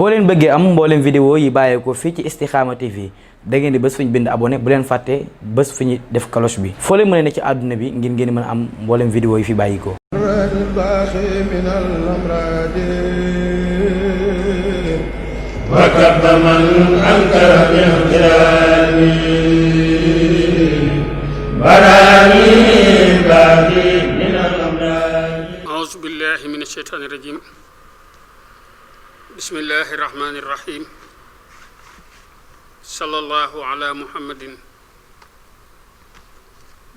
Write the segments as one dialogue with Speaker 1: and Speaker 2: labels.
Speaker 1: boo leen bëggee am mboolem vidéo yi bàyyeekoo fii ci Istikhama TV da ngeen di bés fu ñu bind abonné bu leen fàtte bés fu ñu def cloche bi foo leen mën a ne ci àdduna bi ngir ngeen mën a am mboolem vidéo yi fi bàyyikoo
Speaker 2: وكب من أنكر باحترامي براني باقي من الأمراض
Speaker 3: أعوذ بالله من الشيطان الرجيم بسم الله الرحمن الرحيم صلى الله على محمد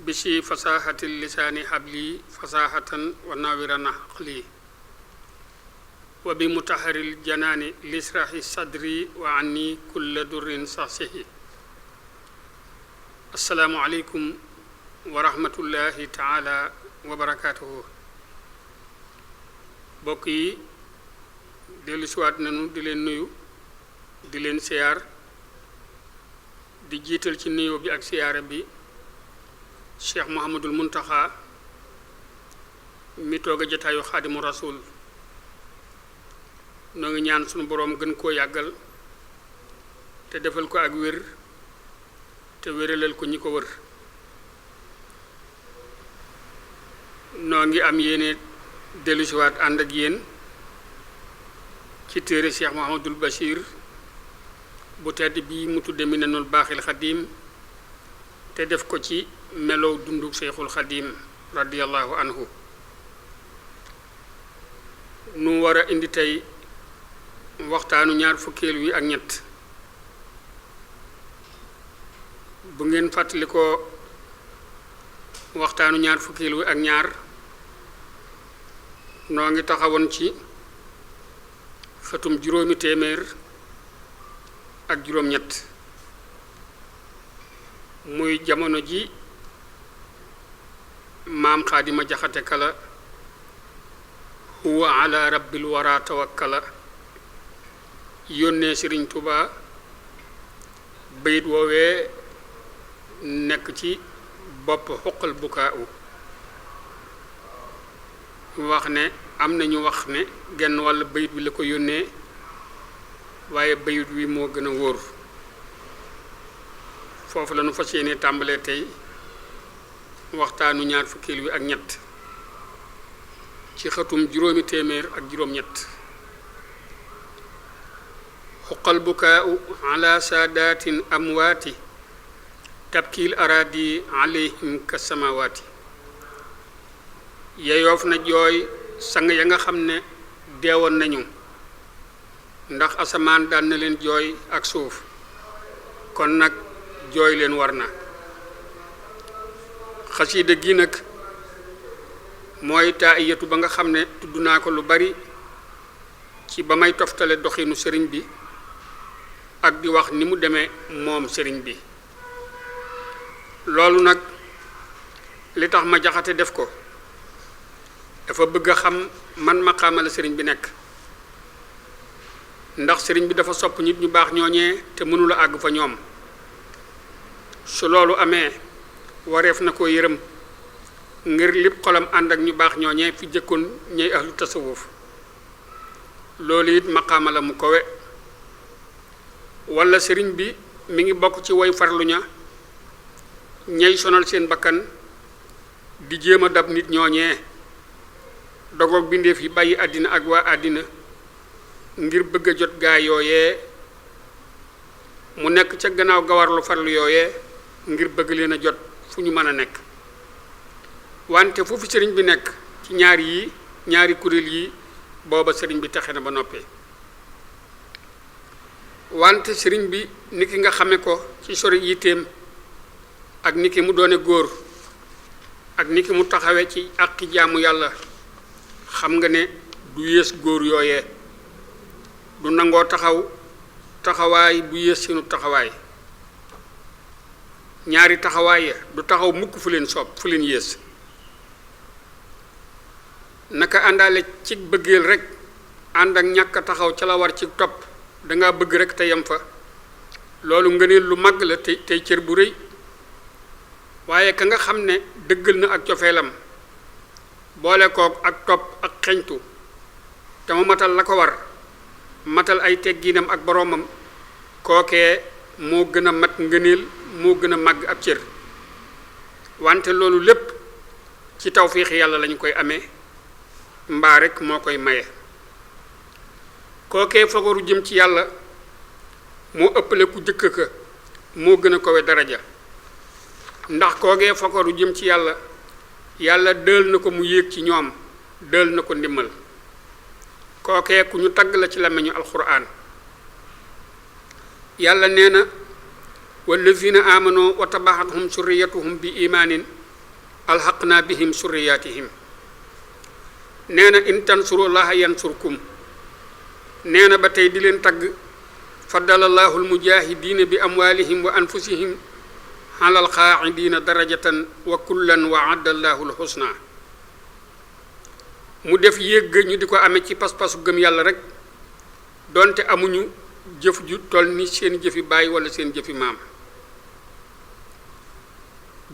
Speaker 3: بشي فصاحة اللسان حبلي فصاحة وناورنا عقلي وبمطهر الجنان لسرح صدري وعني كل در صحصه السلام عليكم ورحمة الله تعالى وبركاته بوكي ديلو سوات نانو دي لين نيو دي لين سيار دي جيتال ci nuyo bi ak siyaara bi Cheikh Mouhamadul Muntaxa mi toga jotaayu Xaadimu Rasul noo ngi ñaan sunu boroom gën koo yàggal te defal ko ak wér te wéralal ko ñi ko wër noo ngi am yéene dellusiwaat ànd ak yéen ci téere Cheikh Mouhamadul Bachir bu tedd bii mu tudde Minanul Baaxil Xadim te def ko ci melow dundu Cheikhul Xadim radiyallahu anhu nu war a indi tey waxtaanu ñaar fukkeel wi ak ñett bu ngeen fàttali ko waxtaanu ñaar fukkeel wi ak ñaar noo ngi taxawoon ci xëtum juróomi téeméer ak juróom ñett muy jamono ji maam Xaadima Jaxate Kala huwa ala rabbil wara tawakkala yónnee Sëriñ Tuubaa bayit woowee nekk ci bopp xuqal bukaa u wax ne am nañu wax ne genn wàll bayit wi la ko yónnee waaye bayit wi moo gën a wóor foofu la nu fas yéene tàmbalee tey waxtaanu ñaar fukkeel wi ak ñett ci xëtum juróomi téeméer ak juróom ñett xuqal bukaau ala saadatin amwaati tabkiil araadi alayhim ka samawaati yeyoof na jooy sang ya nga xam ne deewoon nañu ndax asamaan daan na leen jooy ak suuf kon nag jooy leen war na xasiida gi nag mooy taayatu ba nga xam ne tudd naa ko lu bari ci ba may toftale doxinu sëriñ bi ak di wax ni mu demee moom sëriñ bi loolu nag li tax ma jaxate def ko dafa bëgg a xam man maqaama la sëriñ bi nekk ndax sëriñ bi dafa sopp nit ñu baax ñooñee te mënula àgg fa ñoom su loolu amee wareef na ko yërëm ngir lépp xolam ànd ak ñu baax ñooñee fi jëkkoon ñey ahlu tasawuf loolu it maqaama la mu kowe walla sëriñ bi mi ngi bokk ci woy farlu ña ñey sonal seen bakkan di jéem a dab nit ñooñee dogoog bindeef yi bàyyi àddina ak waa àddina ngir bëgg a jot gaa yooyee mu nekk ca gannaaw gawarlu farlu yooyee ngir bëgg leen a jot fu ñu mën a nekk wante foofu sëriñ bi nekk ci ñaari kuréel yi booba sëriñ bi taxe na ba noppee wante sëriñ bi ni ki nga xame ko ci sori yitteem ak ni ki mu doone góor ak ni ki mu taxawe ci àqi jaamu yàlla xam nga ne du yées góor yooyee du nangoo taxawaay bu yées seenu taxawaay ñaari taxawaay ya du taxaw mukk fu leen soob fu leen yées naka àndaale ci bëggeel rek ànd ak ñàkk taxaw ca la war ci topp danga bëgg rek te yem fa loolu ngëneel lu màgg la tey cër bu rëy waaye ka nga xam ne dëggal na ak cofeelam boole kook ak topp ak xeñtu te mu matal la ko war matal ay tegginam ak boroomam kookee moo gën a mat ngëneel moo gën a màgg ab cër wante loolu lépp ci tawfiixi yàlla lañu koy amee mbaa rekk moo koy maye kookee fagaru jëm ci yàlla moo ëppale ku jëkk ka moo gën a kowe daraja ndax kookee fagaru jëm ci yàlla yàlla dël na ko mu yéeg ci ñoom dël na ko ndimmal kookee ku ñu tagg la ci làmmiñu alxuraan yàlla nee na wallazina amanu wa tabaxathum surriyatuhum bi imaanin alxaqna bihim surriyatihim nee na in tansurullaha yansurkum nee na ba tey di leen tagg faddalallahu almujahidina bi amwalihim wa anfusihim alal xaacidiina darajatan wa kullan waadda allahu alxusna mu def yégg ñu di ko amee ci pas-pasu gëm yàlla rek donte amuñu jëf ju toll ni seen jëfi baay wala seen jëfi maam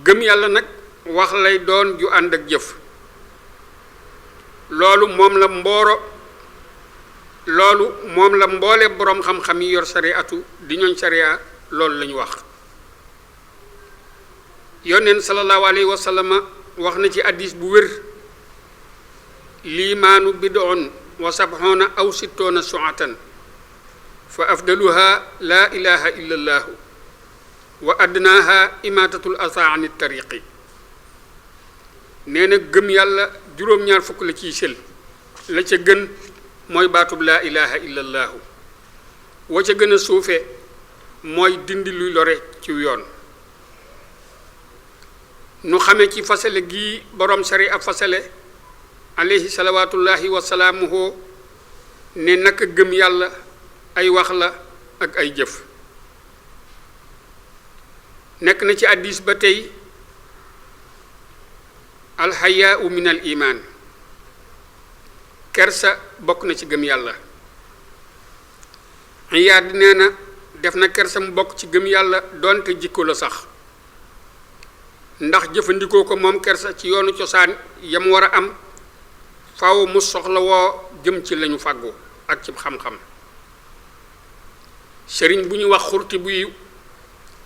Speaker 3: gëm yàlla nag wax lay doon ju ànd ak jëf loolu moom la mboole boroom xam-xam yi yor sariatu di ñooñ sariya loolu lañu wax yoneen sallallahu alayhi wa sallam wax na ci hadiis bu wér liimaanu bid'un wa sab'una aw sittuna su'atan fa afdaluha laa ilaha illa allahu wa adnaaha imaatatul asaa ani tariqi nee na gëm yàlla juróom-ñaar fukk la ciy sel la ca gën mooy baatub laa ilaha illa allahu wa ca gën a suufe mooy dindi luy lore ci yoon nu xamee ci fasale gii borom sari ab fasale alayhi salawaatullahi wa salaamuhu ne naka gëm yàlla ay wax la ak ay jëf nekk na ci hadiis ba tey alxayaau min al imaan kersa bokk na ci gëm yàlla Iyaad nee na def na kersa mu bokk ci gëm yàlla doonte jikko la sax ndax jëfandikoo ko moom kersa ci yoonu cosaan yam war a am faaw mu soxla woo jëm ci lañu fàggu ak ci xam-xam sëriñ bu ñu wax xurti buy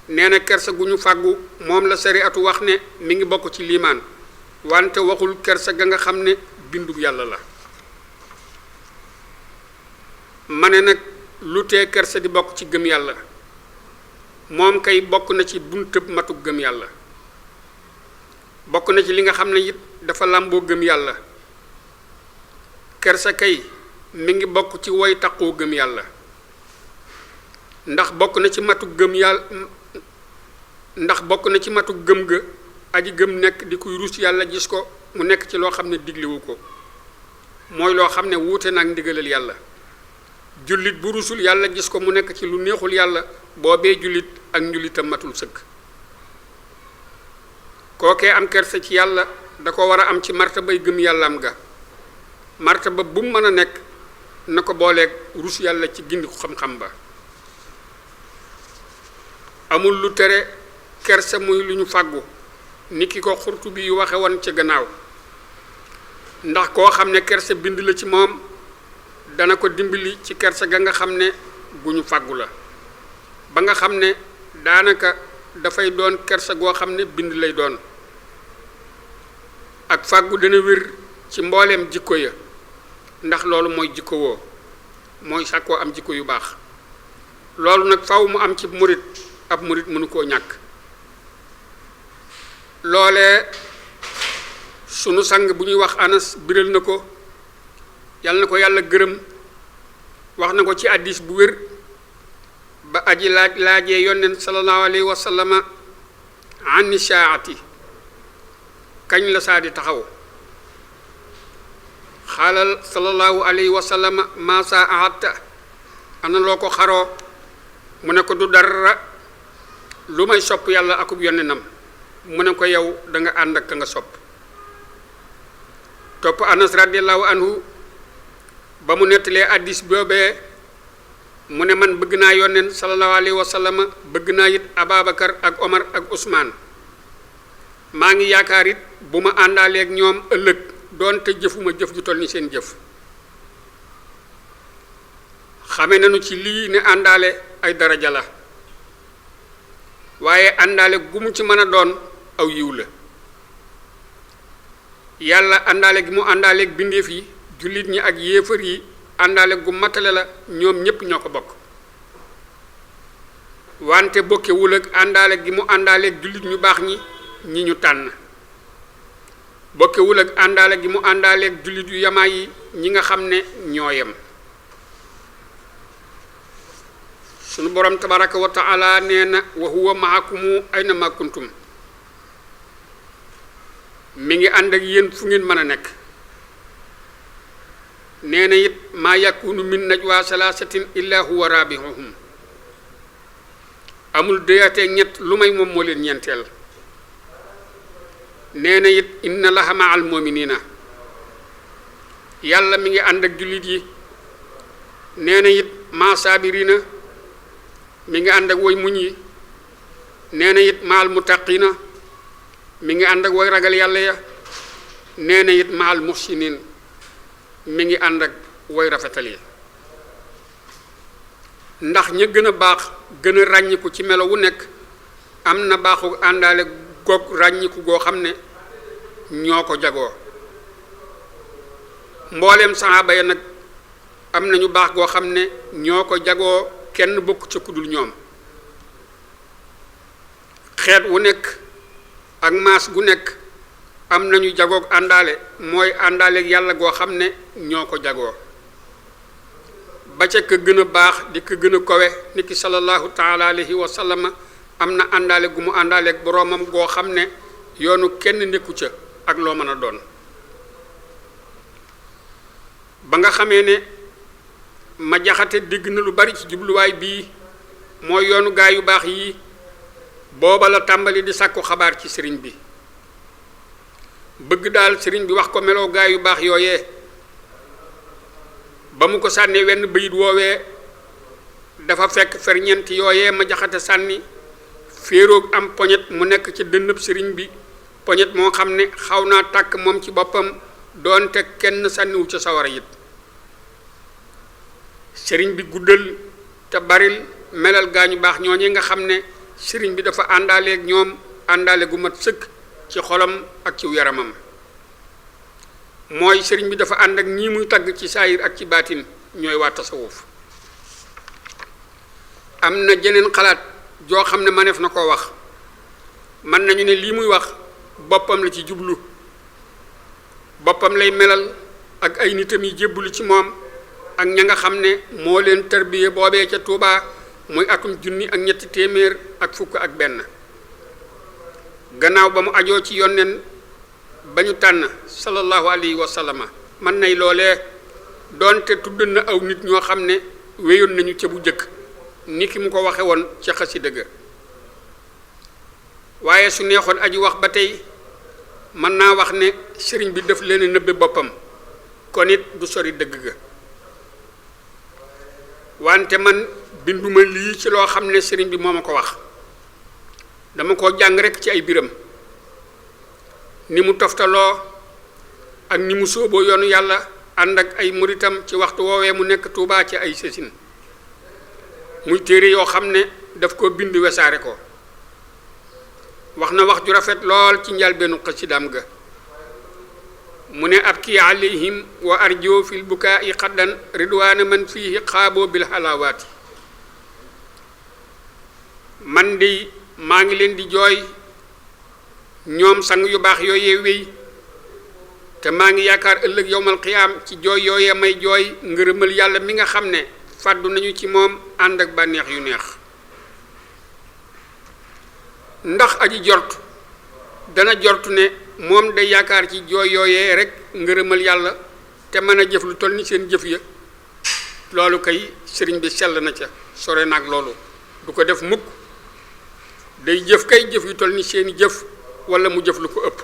Speaker 3: nee na kersa gu ñu fàggu moom la sariatu wax ne mi ngi bokk ci liimaan wante waxul kersa ga nga xam ne bindu yàlla la ma ne nag lu tee kersa di bokk ci gëm yàlla moom kay bokk na ci buntëb matuk gëm yàlla bokk na ci li nga xam ne it dafa làmboo gëm yàlla kersa kay mi ngi bokk ci woy taqoo gëm yàlla ndax bokk na ci matuk gëm yàlla ndax bokk na ci matuk gëm ga aji gëm nekk di kuy rus yàlla gis ko mu nekk ci loo xam ne digliwu ko mooy loo xam ne wuute nag ndigalal yàlla jullit bu rusul yàlla gis ko mu nekk ci lu neexul yàlla boobee jullit ak njullitam matul sëkk kookee am kersa ci yàlla da ko war a am ci martabay gëm yàllaam ga martaba bu mu mën a nekk na ko booleeg rus yàlla ci gindi ko xam-xam ba amul lu tere kersa muy lu ñu fàggu ni ki ko xurtu bi yu waxe woon ca gannaaw ndax koo xam ne kersa bind la ci moom dana ko dimbali ci kersa ga nga xam ne gu ñu fàggu la ba nga xam ne daanaka dafay doon kersa goo xam ne bind lay doon ak fàggu dana wér ci mbooleem jikko ya ndax loolu mooy jikko woo mooy sàkkoo am jikko yu baax loolu nag faw mu am ci murit ab murit mënu koo ñàkk loolee sunu sang bu ñuy wax Anas biral na ko yàlla na ko yàlla gërëm wax na ko ci hadiis bu wér ba aji laajee yonent sallallahu alayhi wa sallama ani saati kañ la saa di taxaw xaalal sallallahu alayhi wa sallama maa saa ahatta ana loo ko xaroo mu ne ko du dara lu may sopp yàlla akub yonenam mu ne ko yow da nga ànd ak ka nga sopp topp Anas radiallahu anhu ba mu nettalee hadiis boobee mu ne man bëgg naa yonent sallallahu alayhi wa sallama bëgg naa it Ababacar ak Omar ak Ousmane maa ngi yaakaar it bu ma àndaaleeg ñoom ëllëg doonte jëfuma jëf ju toll ni seen jëf xame nañu ci lii ne àndaale ay daraja la waaye àndaale gu mu ci mën a doon aw yiw la yàlla àndaale gi mu àndaaleeg bindeef yi jullit ñi ak yéefar yi àndaale gu matale la ñoom ñépp ñoo ko bokk wante bokkewul ak àndaale gi mu àndaaleeg jullit ñu baax ñi ñu tànn bokkewul ak àndaale gi mu àndaaleeg jullit yu yamaa yi ñi nga xam ne ñoo yem sunu borom tabaraka wa taala nee na wa huwa maakumu ayna ma kuntum mi ngi ànd ak yéen fu ngeen mën a nekk nee na it maa yakunu min najwa salaasatin illa huwa rabihuhum amul déyatee ñett lu may moom moo leen ñeenteel nee na it inna laha ma al muminina yàlla mi ngi ànd ak jullit yi nee na it ma saabirina mi ngi ànd ak woy muñ yi nee na it ma al muttaqina mi ngi ànd ak woy ragal yàlla ya nee na it ma al muhsinin mi ngi ànd ak woy rafetal yi ndax ña gën a baax gën a ràññiku ci melo wu nekk am na baaxu àndaale goog ràññiku goo xam ne ñoo ko jagoo mbooleem saxaaba ya nag am nañu baax goo xam ne ñoo ko jagoo kenn bokk ca kudul ñoom xeet wu nekk ak maas gu nekk am nañu jagoog àndaale mooy àndaaleeg yàlla goo xam ne ñoo ko jagoo ba ca ka gën a baax di ka gën a kowe niki sallallahu taala alayhi wa sallama am na àndaale gu mu àndaaleeg boroomam goo xam ne yoonu kenn nekku ca ak loo mën a doon ba nga xamee ne ma jaxate dégg na lu bari ci jubluwaay bii mooy yoonu gaa yu baax yi booba la tàmbali di sàkku xabaar ci sëriñ bi bëgg daal sëriñ bi wax ko meloo gaa yu baax yooyee ba mu ko sànnee wenn bayit woowee dafa fekk ferñeent yooyee ma jaxate sànni féeroog am poñet mu nekk ci dënnëb sëriñ bi poñet moo xam ne xaw naa tàkk moom ci boppam doonte kenn sànniwu ca sawara it sëriñ bi guddal te baril melal gaañu baax ñooñee nga xam ne sëriñ bi dafa àndaaleeg ñoom àndaale gu mat sëkk ci xolam ak ci yaramam mooy sëriñ bi dafa ànd ak ñii muy tagg ci saayir ak ci baatin ñooy waa tasawuf am na jeneen xalaat joo xam ne maneef na koo wax mën nañu ne lii muy wax boppam la ci jublu boppam lay melal ak ay nitam yi jébbulu ci moom ak ña nga xam ne moo leen tarbiye boobee ca Tuubaa muy atum 1701 gannaaw ba mu ajoo ci yonneen ba ñu tànn sallallahu alayhi wa sallama mën nay loolee doonte tudd na aw nit ñoo xam ne wéyoon nañu ca bu jëkk ni ki mu ko waxe woon ca xasida ga waaye su neexoon aji wax ba tey mën naa wax ne sëriñ bi daf leen nëbbe boppam kon it du sori dëgg ga wante man binduma lii ci loo xam ne sëriñ bi moo ma ko wax dama ko jàng rekk ci ay biram ni mu toftaloo ak ni mu sóoboo yoonu yàlla ànd ak ay muritam ci waxtu woowee mu nekk Tuubaa ci ay sësin muy téere yoo xam ne daf ko bind wesaare ko wax na wax ju rafet lool ci njalbeenu xasidaam ga mu ne abki alayhim wa arjo fil bukaai xaddan ridwaana man fiihi xaaboo bil halawaati man di maa ngi leen di jooy ñoom sang yu baax yooyee wéy te maa ngi yaakaar ëllëg yowmal qiyaam ci jooy yooyee may jooy ngërëmal yàlla mi nga xam ne fàddu nañu ci moom ànd ak bànneex yu neex ndax aji jort dana jort ne moom day yaakaar ci jooy yooyee rek ngërëmal yàlla te mën a jëf lu toll ni seen jëf ya loolu kay sëriñ bi sell na ca sore naag loolu du ko def mukk day jëf kay jëf yu toll ni seeni jëf wala mu jëf lu ko ëpp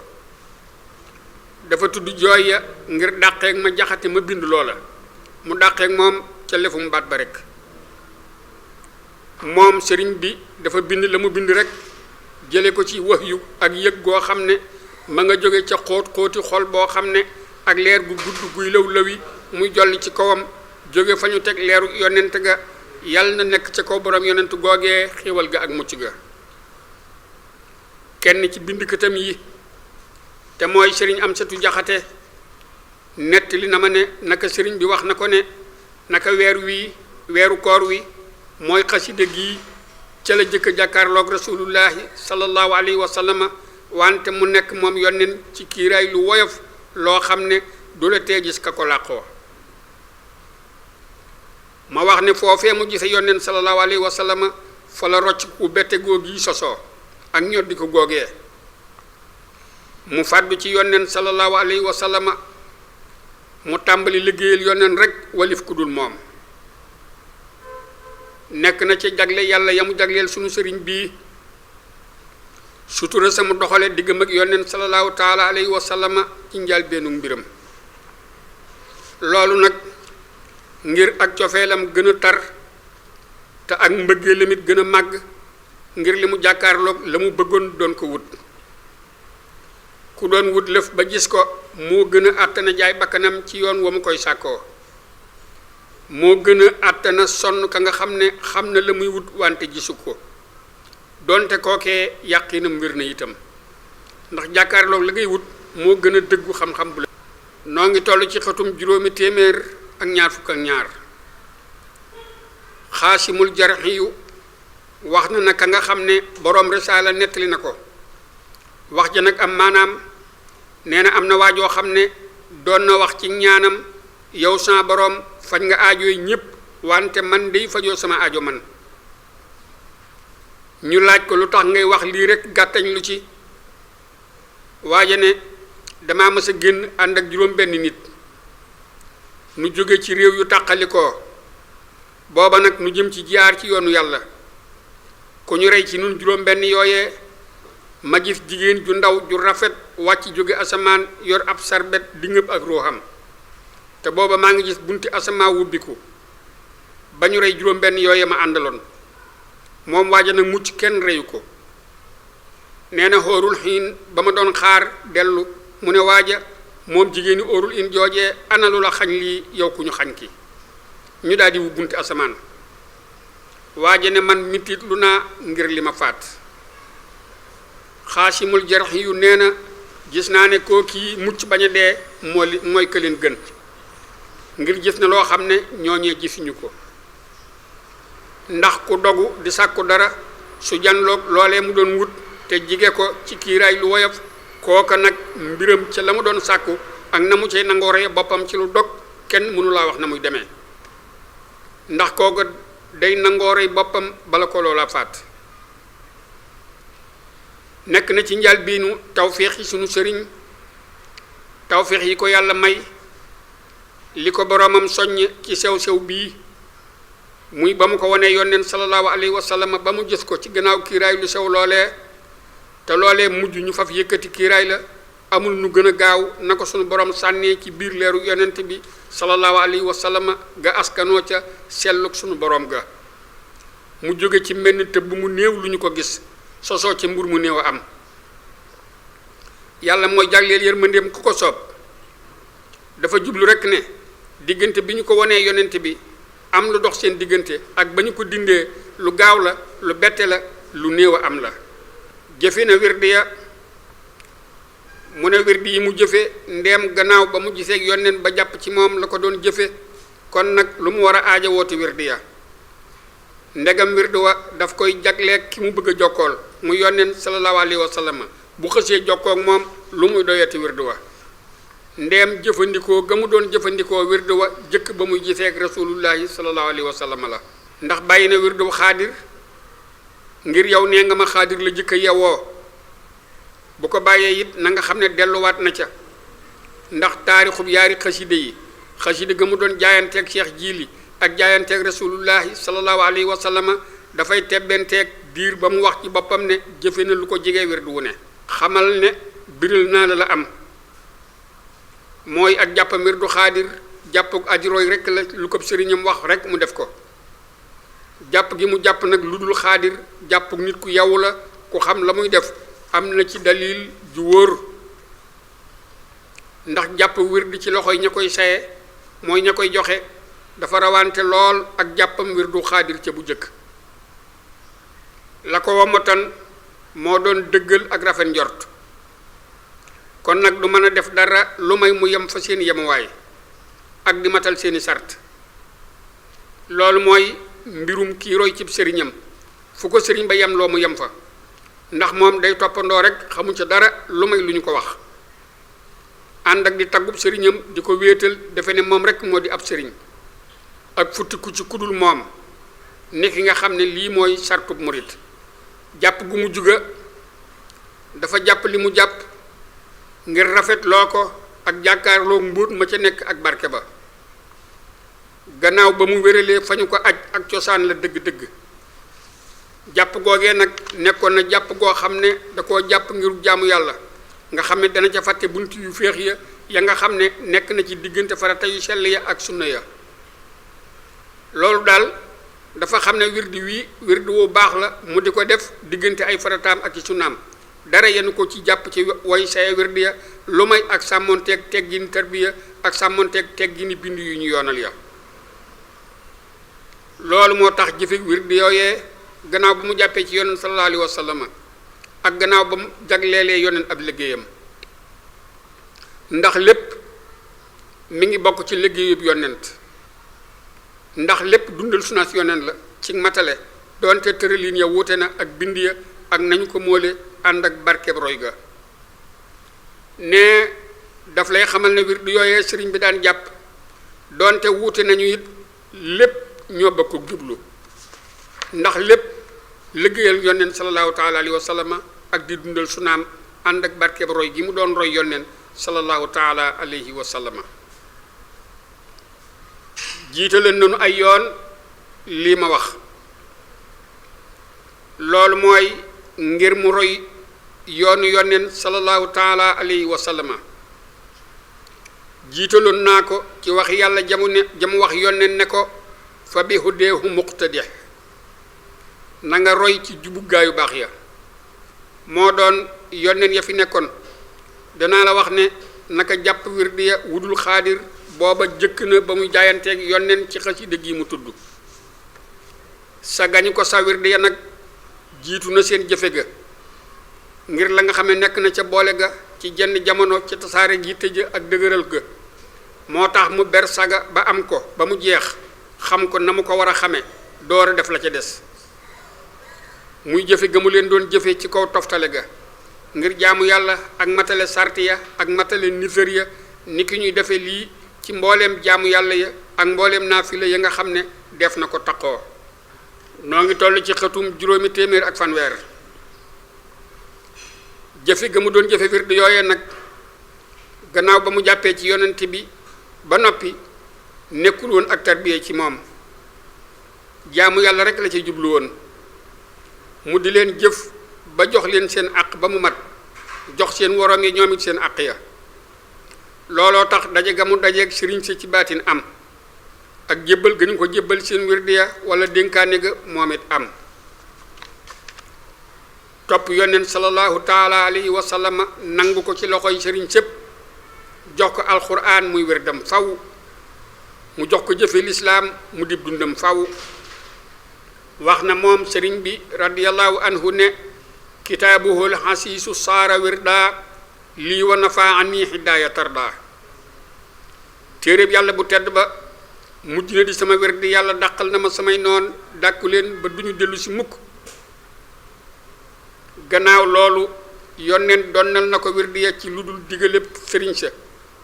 Speaker 3: dafa tudd jooy ya ngir dàqeeg ma jaxate ma bind loola mu dàqeeg moom ca lefum baat ba rek moom sëriñ bi dafa bind la mu bind rek jële ko ci wax yu ak yëg goo xam ne ma nga jóge ca xóoti xol boo xam ne ak leer gu gudd guy law lawi muy jolli ci kawam jóge fa ñu teg leeru yonent ga yàlla na nekk ca kaw borom yonent googee xéewal ga ak mucc ga. kenn ci bindkatam yi te mooy sëriñ Amsatu Jaxate nettali na ma ne naka sëriñ bi wax na ko ne naka weeru koor wi mooy xasida gi ca la jëkk jàkkaarloog rasulullahi sallallahu alayhi wa sallam wante mu nekk moom yónneen ci kiiraay lu woyof loo xam ne du la tee gis ka ko làqoo. ma wax ne foofee mu gise yónneen sallallahu alayhi wa sallam fa la rocc ku bette góog yi sosoo ak ñoddi ko googee mu fàddu ci yónneen sallallahu alayhi wa sallam mu tàmbali liggéeyal yónneen rek walif ku dul moom. nekk na ci jagle yàlla yamu jagleel sunu sëriñ bii sutura sama doxale diggam ak yónneen sallallahu taala alayhi wa sallam ci njëlbéenu mbiram. loolu nag ngir ak cofeelam gën a tar te ak mbëggeelam it gën a màgg ngir li mu jàkkaarloog la mu bëggoon doon ko wut. ku doon wut lëf ba gis ko moo gën a àttana jaay bakkanam ci yoon wa mu koy sàkkoo. moo gën a àttana sonn ka nga xam ne xam na la muy wut wante gisu ko donte kookee yàqinam wér na itam ndax jàkkaarloog la ngay wut moo gën a dëggu xam-xam bu la. noo ngi toll ci xatum juróomi téeméer ak ñaar fukk ak ñaar. xaasimul jarxiyu wax na ka nga xam ne boroom risaala nettali na ko wax ja nag am maanaam nee na am na waajoo xam ne doon na wax ci ñaanam yow sa boroom faj nga aajooy ñépp wante man day fajoo sama aajo man. ñu laaj ko lu tax ngay wax lii rekk gàttañ lu ci waaja ne dama mës a génn ànd ak juróom benn nit nu jóge ci réew yu tàqalikoo booba nag nu jëm ci jaar ci yoonu yàlla ku ñu rey ci nun juróom benn yooyee ma gis jigéen ju ndaw ju rafet wàcc jóge asamaan yor ab sarbet di ngëb ak ruuxam te booba maa ngi gis bunti asamaan wubbiku ba ñu rey juróom benn yooye ma àndaloon moom waaja nag mucc kenn reyu ko. nee na óorul xiin ba ma doon xaar dellu mu ne waaja moom jigéeni óorul in joojee analu la xañ lii yow ku ñu xañ ki ñu daal di wu bunti asamaan. waaja ne man mitit lu naa ngir li ma faat. xaasimul jarxi yu nee na gis naa ne koo kii mucc bañ a dee mooy këleen gën ngir gis na loo xam ne ñooñee gisuñu ko. ndax ku dogu di sàkku dara su janloog loolee mu doon wut te jige ko ci kiiraay lu woyof kooka nag mbiram ca la mu doon sàkku ak na mu cay nangooree boppam ci lu dog kenn mënu laa wax na muy demee ndax kooka day nangooree boppam bala ko loola faat. nekk na ci njal biinu tawféex yi sunu sëriñ tawféex yi ko yàlla may li ko boroomam soññ ci sew-sew bii muy ba mu ko wanee yónneen sallallahu alayhi wa sallam ba mu gis ko ci gannaaw kiiraay lu sew loolee te loolee mujj ñu faf yëkkati kiiraay la amul nu gën a gaaw na ko sunu borom sànnee ci biir leeru yonent bi sallallahu alayhi wa sallam ga askanoo ca selluk sunu borom ga mu jóge ci menn tëbb mu néew lu ñu ko gis sosoo ci mbur mu néew a am. yàlla mooy jagleel yërmandeem ku ko soob dafa jublu rekk ne diggante bi ñu ko wanee yonent bi am lu dox seen diggante ak ba ñu ko dindee lu gaaw la lu bette la lu néew a am la. jëfe na wirdi ya mu ne wirdi yi mu jëfe ndeem gannaaw ba mu gisee yonneen ba jàpp ci moom la ko doon jëfe kon nag lu mu war a aaja wooti wirdi ya ndegam wirdi wa daf koy jagleeg ki mu bëgg a jokkool mu yonneen sallallahu alayhi wa sallam bu xësee jokkoo ak moom lu muy doyati wirdi wa ndeem jëfandikoo ga mu doon jëfandikoo wirdu wa jëkk ba muy gisee ak rasulullahi sallallahu alayhi wa sallam la. ndax bàyyi na wirdu xaadir ngir yow nee nga ma xaadir la jëkk yewoo bu ko bàyyee it na nga xam ne delluwaat na ca ndax taarixub yaari xasida yi xasida ga mu doon jaayanteeg Cheikh Jili ak jaayanteeg rasulullahi sallallahu alayhi wa sallam dafay tebbenteeg diir ba mu wax ci boppam ne jëfe na lu ko jigee wirdu wu ne. xamal ne biril naa la am mooy ak jàppam wirdu xaadir jàppug ajirooy rek la lu ko sëriñam wax rek mu def ko jàpp gi mu jàpp nag lu dul xaadir jàppug nit ku yawu la ku xam la muy def am na ci dalil ju wóor ndax jàpp wirdi ci loxoy ña koy saye mooy ña koy joxe dafa rawante lool ak jàppam wirdu xaadir ca bu jëkk la ko wamatan moo doon dëggal ak rafet njort kon nag du mën a def dara lu may mu yem fa seeni yemuwaay ak di matal seeni sart loolu mooy mbirum kii roy cib sëriñam fu ko sëriñ ba yem loo mu yem fa ndax moom day toppandoo rek xamu ca dara lu may lu ñu ko wax ànd ak di taggub sëriñam di ko wéetal defe ne moom rek moo di ab sëriñ ak futtiku ci kudul moom ni ki nga xam ne lii mooy sartub murit jàpp gu mu juga dafa jàpp li mu jàpp ngir rafet loo ko ak jàkkaarloo mbóot ma ca nekk ak barke ba gannaaw ba mu wéralee fa ñu ko aj ak cosaan la dëgg-dëgg jàpp googee nag nekkoon na jàpp goo xam ne da koo jàpp ngir jaamu yàlla nga xam ne dana ca fàtte bunt yu féex ya nga xam ne nekk na ci diggante farata yu sell ya ak sunna ya loolu daal dafa xam ne wirdi wu baax la mu di ko def diggante ay farataam ak ci sunnaam dara yenn ko ci jàpp ci woy say wirdi ya lu may ak sàmmonteeg teggini tarbiya ak sàmmonteeg teggini bind yu ñu yoonal ya loolu moo tax jëfe wirdi yooyee gannaaw ba mu jàppee ci yonent sallallahu alayhi wa sallam ak gannaaw ba mu jagleelee yonent ab liggéeyam ndax lépp mi ngi bokk ci liggéeyub yonent ndax lépp dundal sunaas yonent la ci matale doonte tërëliin ya wuute na ak bind ya ak nañu ko móole ànd ak barkeb roy ga ne daf lay xamal ne wirdu yooyee sëriñ bi daan jàpp doonte wuute nañu it lépp ñoo bokk jublu ndax lépp liggéeyal yonent sallallahu taala alayhi wa sallam ak di dundal sunaam ànd ak barkeb roy gi mu doon roy yonent sallallahu taala alayhi wa sallam jiitaleen nañu ay yoon lii ma wax loolu mooy ngir mu roy yoonu yonent sallallahu taala alayhi wa sallam jiitaloon naa ko ci wax yàlla jamu wax yonent ne ko fa bi hudeehu muqtadi na nga roy ci jubu gaayu baax ya moo doon yonent ya fi nekkoon danaa la wax ne naka jàpp wirdi ya wudul xaadir booba jëkk na ba muy jaayanteeg yonent ci xasida gi mu tudd sa gañu ko sa wirdi ya nag jiitu na seen jëfe ga ngir la nga xam ne nekk na ca boole ga ci jenn jamono ci tasaare gi tëj ak dëgëral ga moo tax mu ber saga ba am ko ba mu jeex xam ko na mu ko war a xame door a def la ca des muy jëfe ga mu leen doon jëfe ci kaw toftale ga ngir jaamu yàlla ak matale sarti ya ak matale nisër ya ni ki ñuy defe lii ci mbooleem jaamu yàlla ya ak mbooleem naafila ya nga xam ne def na ko taqoo noo ngi toll ci xëtum 500 ak fanweer jëfe ga mu doon jëfe wirdu yooye nag gannaaw ba mu jàppee ci yonent bi ba noppi nekkul woon ak tarbiya ci moom jaamu yàlla rek la ci jublu woon mu di leen jëf ba jox leen seen àq ba mu mat jox seen woroom yi ñoom it seen àq ya looloo tax daje ga mu dajeeg sëriñ si ci baatin am ak jébbal gënu ko jébbal seen wirdi ya wala dénkaane ga moom it am topp yonent sallallahu taala alayhi wa sallam nangu ko ci loxoy sëriñ sépp jox ko alquran muy wirdam faw mu jox ko jëfe lislaam mu dib dundam faw wax na moom sëriñ bi radiyallahu anhu ne kitaabuhul xasiisu saara wirda lii wa nafa ani hidaaya tarda téeréb yàlla bu tedd ba mujj na di sama wirdi yàlla dàqal na ma samay noon dàkku leen ba duñu dellu si mukk gannaaw loolu yonneen donnal na ko wirdi ya ci lu dul digalépp sëriñ sa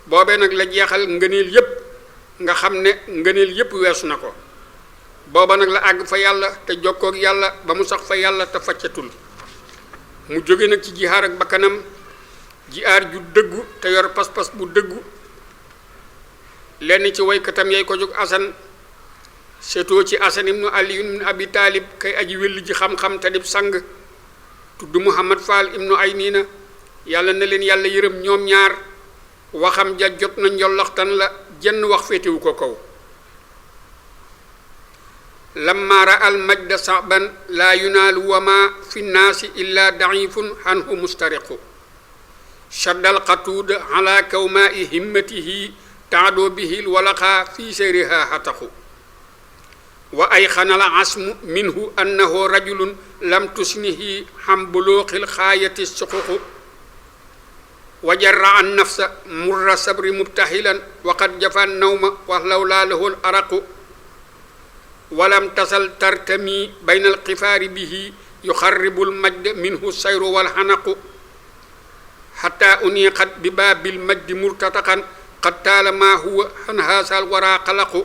Speaker 3: boobee nag la jeexal ngëneel yépp nga xam ne ngëneel yépp weesu na ko booba nag la àgg fa yàlla te jokkoog yàlla ba mu sax fa yàlla te faccatul mu jóge nag ci jihaar ak bakkanam jihaar ju dëggu te yor pas-pas bu dëggu lenn ci waykatam yay ko jóg asan setoo ci asan ibnu ali ibnu abi taalib kay aji wélli ji xam-xam te dib sang tudd muhammad fall ibnu ay niina yàlla na leen yàlla yërëm ñoom ñaar waxam ja jot na njolloxtan la jenn wax féetewu ko kaw lamma ra al majda saban laa yunaalu wama fi nnaasi illa daifun anhu mustariqu shaddal qatuud ala kawmaai himmatihi taadoo bihil walaqa fi seyriha hataxu wa ayxana al asmu minhu annahu rajulun lam tusnihi xam buluuqil xaayati suququ wa jarra an nafsa murra sabri mubtahilan wa qad jafa nawma wa lawlaa lahu al araqu walam tasal tartami bayna al qifaari bihi yuxarribu al majd minhu sayru wal xanaqu xataa uniqat bi baabil majdi murtataqan qad taala maa huwa an haasal wara xalaqu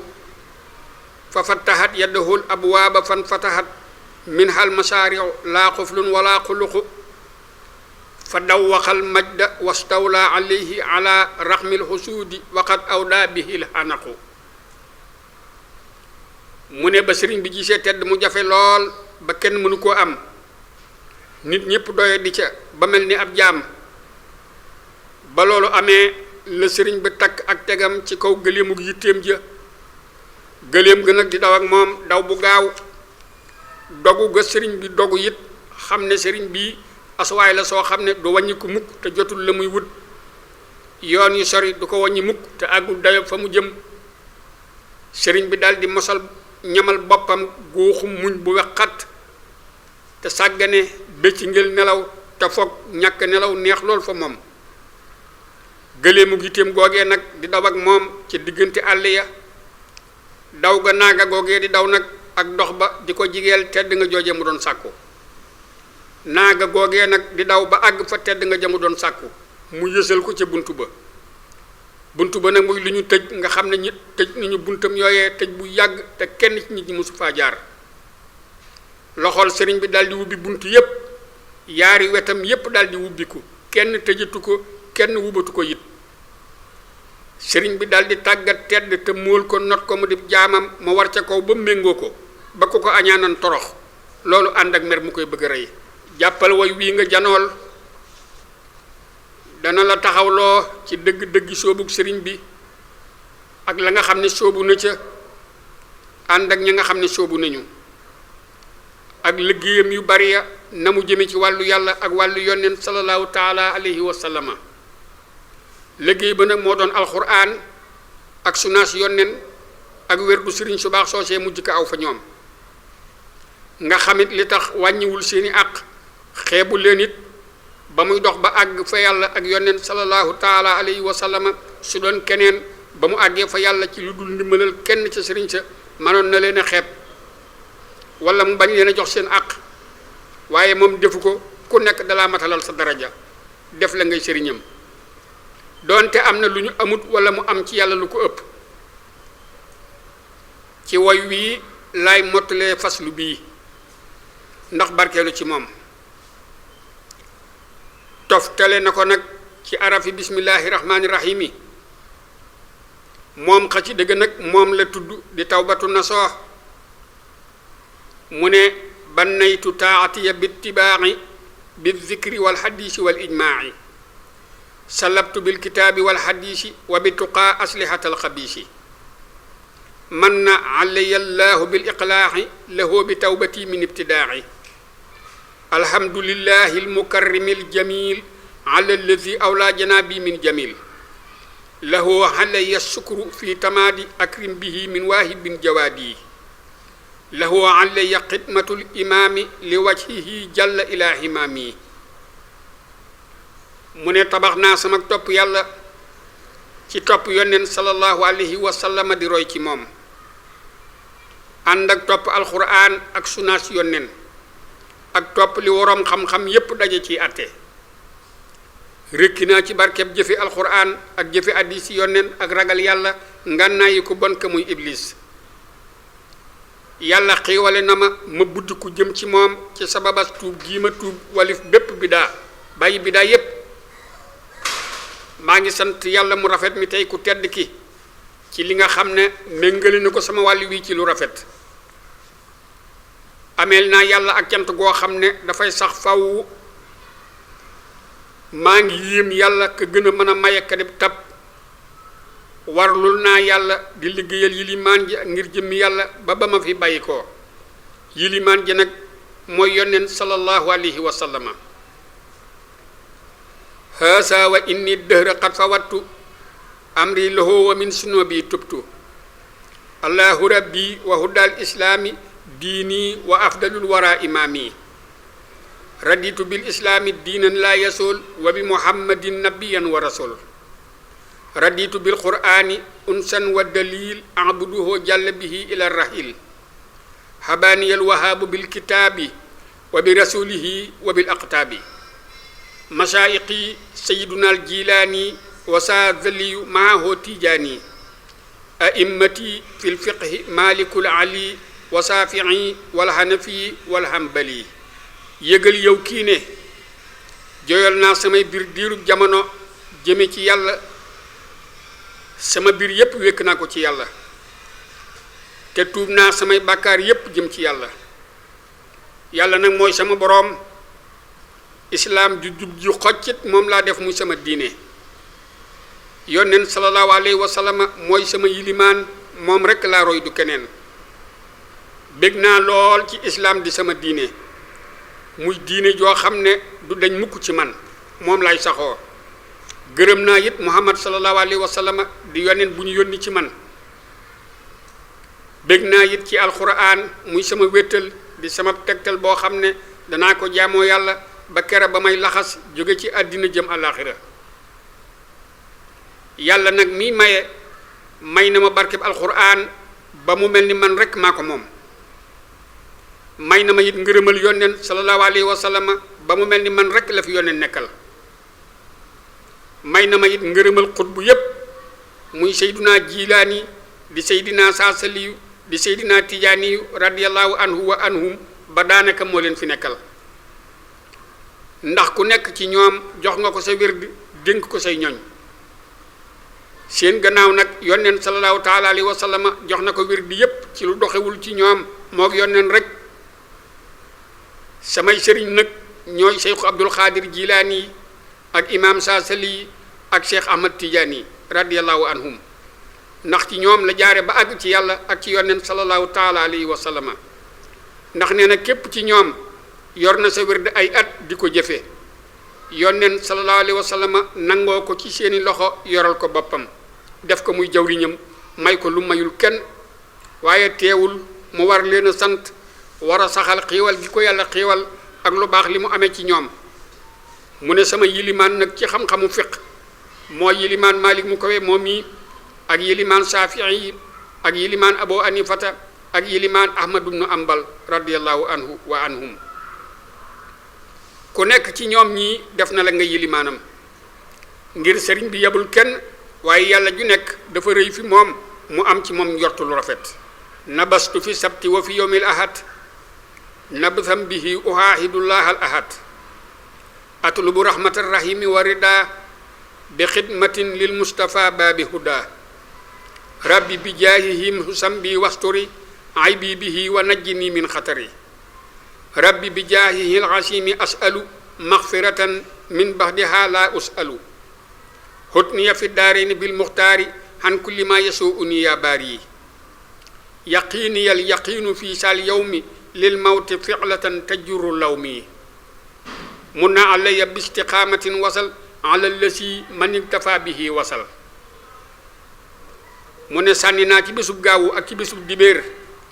Speaker 3: fa fattahat yadahu l abwaaba fan fatahat minha al masaariu laa xuflun wala xuluqu fa dawwaxal majda wastawla alayhi ala raxmi lxusuudi waqad awdaa bihi l xanaqu mu ne ba sëriñ bi gisee tedd mu jafe lool ba kenn mënu koo am nit ñépp doye di ca ba mel ni ab jaam ba loolu amee la sëriñ bi takk ak tegam ci kaw gëléemug yitteem ja gëléem ga nag di daw ak moom daw bu gaaw dogu ga sëriñ bi dogu it xam ne sëriñ bi asuwaay la soo xam ne du wàññi ko mukk te jotul la muy wut yoon yu sori du ko wàññi mukk te àggul dayo fa mu jëm sëriñ bi daal di mosal ñamal boppam góoxu muñ bu wexxat te sàggane bëcc ngel nelaw te foog ñàkk nelaw neex lool fa moom gëléemu gitéem googee nag di daw ak moom ci diggante àll ya daw ga naaga googee di daw nag ak dox ba di ko jigeel tedd nga jooje mu doon sàkku naaga googee nag di daw ba àgg fa tedd nga jamu doon sàkku mu yësal ko ca bunt ba nag muy lu ñu tëj nga xam ne ñi tëj nañu buntam yooyee tëj bu yàgg te kenn ci nit ñi mosu faa jaar loxol sëriñ bi daal di wubbi bunt yépp yaari wetam yépp daal di wubbiku kenn tëjatu ko kenn wubatu ko it sëriñ bi daal di tàggat tedd te móol ko not ko mu di jaamam ma war ca kaw ba méngoo ko ba ko añaanan torox loolu ànd ak mer mu koy bëgg a rey jàppal way wii nga janool dana la taxawloo ci dëgg-dëgg soobug sëriñ bi ak la nga xam ne soobu na ca ànd ak ña nga xam ne soobu nañu ak liggéeyam yu bari ya na mu jëme ci wàllu yàlla ak wàllu yonneen sallallahu taala alayhi wa sallama liggéey ba nag moo doon alxuraan ak sunaas yonneen ak wérdu sëriñ su baax soosee mujj ko aw fa ñoom nga xamit li tax wàññiwul seeni àq xeebu leen it ba muy dox ba àgg fa yàlla ak yonneen sallallahu taala alayhi wa sallama su doon keneen ba mu àggee fa yàlla ci lu dul ndimbalal kenn ca sëriñ sa mënoon na leen a xeeb wala mu bañ leen a jox seen àq waaye moom defu ko ku nekk dalaa matalal sa daraja def la ngay sëriñam doonte am na lu ñu amut wala mu am ci yàlla lu ko ëpp ci woy wii laay mottalee faslu bii ndax barkeelu ci moom toftale na ko nag ci arafi bismillahi rahmaani rahimi moom xa ci dëgg nag moom la tudd di tawbatu nasoox mu ne bannaytu taatiya bittibaaxi bizikri walxadiisi wal ijmaaci salabtu bilkitaabi walxadiisi wa bituqaa aslihata alxabiisi man na alaya allahu biliqlaaxi lahu bi tawbati min ibtidaaci alhamdulillahi almukarrimi aljamil ala allazi awlaa janaabi min jamil lahu alaya sukru fi tamaadi akrim bihi min waahibin jawaadi lahu alaya xidmatul imaami li wajhihi jalla ila himaami mu ne tabax naa sama topp yàlla ci topp yonneen sallallahu alayhi wa sallam di roy ci moom ànd ak topp alxuraan ak sunaas yonneen ak topp li waroom xam-xam yépp daje ci àtte rekki naa ci barkeb jëfe alxuraan ak jëfe hadiis yonneen ak ragal yàlla ngànnaayi ku bon ka muy iblis yàlla xiiwale na ma buddi ku jëm ci moom ci sababas tuub gii ma tuub walif bépp bidaa bàyyi bidaa yépp maa ngi sant yàlla mu rafet mi tey ku tedd ki ci li nga xam ne méngale na ko sama wàll wi ci lu rafet ameel naa yàlla ak cant goo xam ne dafay sax faw maa ngi yéem yàlla ka gën a mën a maye ka dib tab warlul naa yàlla di liggéeyal yilimaan ji ngir jëmmi yàlla ba ma fi bàyyi ko yilimaan ji nag mooy yonneen sallallahu alayhi wa sallama haasa wa inni dëhra qad fawattu amri lahu wa min sunubi tubtu allahu rabbi wa hudal islaami diini wa afdalul wara imaami raditu bil islaami diinan la yasul wa bi muhammadin nabiyan wa rasul raditu bil qur'ani unsan wa dalil abuduhu jalla bihi ila rahil habaniyal wahabu bil kitaabi wa bi rasulihi wa bil aqtaabi mashayiqi sayyiduna al jilani wa saadaliyu maahu tijaani a'immati fil fiqhi malikul ali wa saafi'i wal hanafi wal hanbali yëgal yow kii ne joyal naa samay biir diirub jamono jëme ci yàlla sama biir yépp wékk naa ko ci yàlla te tuub naa samay bàkkaar yépp jëm ci yàlla yàlla nag mooy sama boroom islaam ju jub ju xoccit moom laa def muy sama diine yónneen sallallahu alayhi wa sallam mooy sama yilimaan moom rekk laa roy du keneen bég naa lool ci islaam di sama diine muy diine joo xam ne du dañ mukk ci man moom lay saxoo gërëm naa it muhammad sallallahu alayhi wa sallam di yónneen bu ñu yónni ci man bég naa it ci alxuraan muy sama wéttal di sama tegtal boo xam ne danaa ko jaamoo yàlla ba kere ba may laxas jóge ci àddina jëm àllaaxira yàlla nag mi maye may na ma barkeb alxuraan ba mu mel ni man rekk maa ko moom may na ma it ngërëmal yónneen sallallahu alayhi wa sallam ba mu mel ni man rekk la fi yónneen nekkal may na ma it ngërëmal xutbu yépp muy seydinaa jilaani di seydinaa saasaliyu di seydinaa tijaaniyu radiyallahu anhu wa anhum ba daanaka moo leen fi nekkal ndax ku nekk ci ñoom jox nga ko sa wird dénk ko say ñoñ seen gannaaw nag yónneen sallallahu taala alayhi wa sallam jox na ko wird yépp ci lu doxewul ci ñoom moog yónneen rek samay sëriñ nag ñooy Cheikh Abdul Xaadir Jilaani ak imam Saasali ak Cheikh Ahmad Tijaani radiyallahu anhum ndax ci ñoom la jaare ba àgg ci yàlla ak ci yónneen sallallahu taala alayhi wa sallam ndax nee na képp ci ñoom yor na sa wird ay at di ko jëfe yónneen sallallahu alayhi wa sallam nangoo ko ci seeni loxo yoral ko boppam def ko muy jawriñam may ko lu mayul kenn waaye teewul mu war leen a sant war a saxal xiiwal gi ko yàlla xiiwal ak lu baax li mu amee ci ñoom mu ne sama yilimaan nag ci xam-xamu fiq moo yilimaan Malik mu kowe moom yi ak yilimaan Shafii ak yilimaan Abu Hanifata ak yilimaan Ahmad ibnu Ambal radiyallahu anhu wa anhum ku nekk ci ñoom ñii def na la nga yilimaanam ngir sëriñ bi yebul kenn waaye yàlla ju nekk dafa rëy fi moom mu am ci moom njortu lu rafet nabastu fi sabti wa fi yawmil ahad nabtham bihi uhaahidullah al ahad atlubu rahmatar rahimi wa rida bi xidmatin lil mustafa baabi huda rabbi bi jaahihim husam bi wasturi aybi bihi wa najjini min xatari rabbi bi jaahihi al asimi asalu maxfiratan min baxdiha la usalu hutniya fi daarini bil muxtaari han kulli ma yasuuni ya baari yaqiini yal yaqiinu fi sal yawmi lil mawti fi'latan tajurru lawmi munna alayya bi istiqaamatin wasal ala lasi man iktafa bihi wasal mu ne sànni naa ci bésub gaawu ak ci bésub dibéer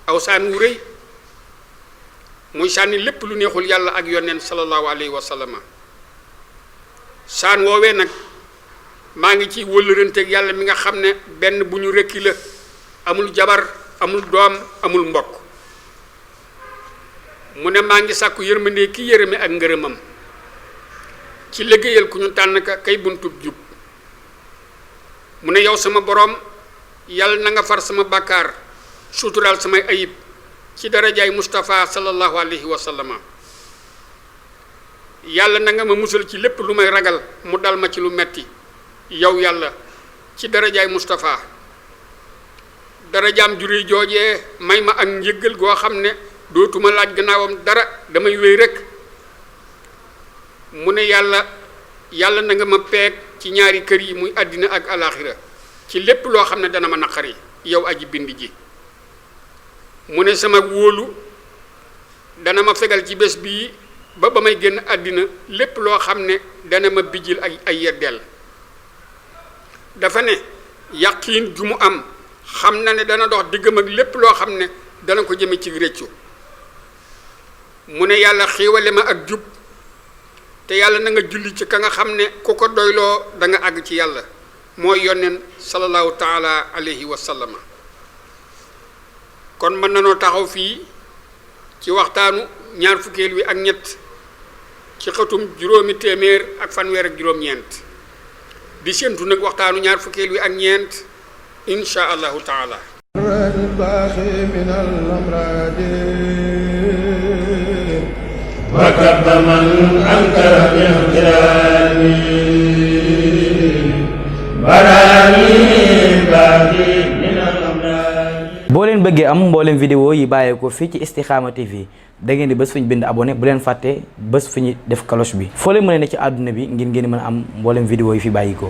Speaker 3: aw saan wu rëy muy sànni lépp lu neexul yàlla ak yoneen sallallahu alayhi wa sallam saan woowee nag maa ngi ci wëllëranteeg yàlla mi nga xam ne benn bu ñu rekki la amul jabar amul doom amul mbokk mu ne maa ngi sàkku yërmande ki yërëme ak ngërëmam ci liggéeyal ku ñu tànn ka kay buntub jub mu ne yow sama boroom yàlla na nga far sama bàkkaar suturaal samay ayib ci darajaay Mustafa sallallahu alayhi wa sallama yàlla na nga ma musal ci lépp lu may ragal mu dal ma ci lu metti yow yàlla ci darajaay Mustafa darajaam juree joojee may ma ak njëggal goo xam ne dootuma laaj gannaawam dara damay wéy rekk mu ne yàlla na nga ma peeg ci ñaari kër yi muy àddina ak alaaxira ci lépp loo xam ne dana ma naqari yow aji bind ji mu ne sama wóolu dana ma fegal ci bés bii ba may génn àddina lépp loo xam ne dana ma bijjil ay yeddeel dafa ne yaqiin ju mu am xam na ne dana dox diggam ak lépp loo xam ne dana ko jëme ci réccu mu ne yàlla xiiwale ma ak jub te yàlla na nga julli ci ka nga xam ne ku ko doyloo da nga àgg ci yàlla mooy yonneen sallallahu taala alayhi wa sallama kon mën nanoo taxaw fii ci waxtaanu ñaar fukkeel wi ak ñett ci xëtum juróomi téeméer ak fanweer ak juróom-ñeent di séentu nag waxtaanu ñaar fukkeel wi ak ñeent insha allahu taala
Speaker 2: وكب من أنكر باحترامي براني باقي من الأمراض.
Speaker 1: boo leen bëggee am mboolem vidéo yi bàyyeekoo fii ci Istikhama TV da ngeen di bés fu ñu bind abonné bu leen fàtte bés fu ñu def cloche bi foo leen mën ne ci àdduna bi ngir ngeen mën a am mboolem vidéo yi fi bàyyikoo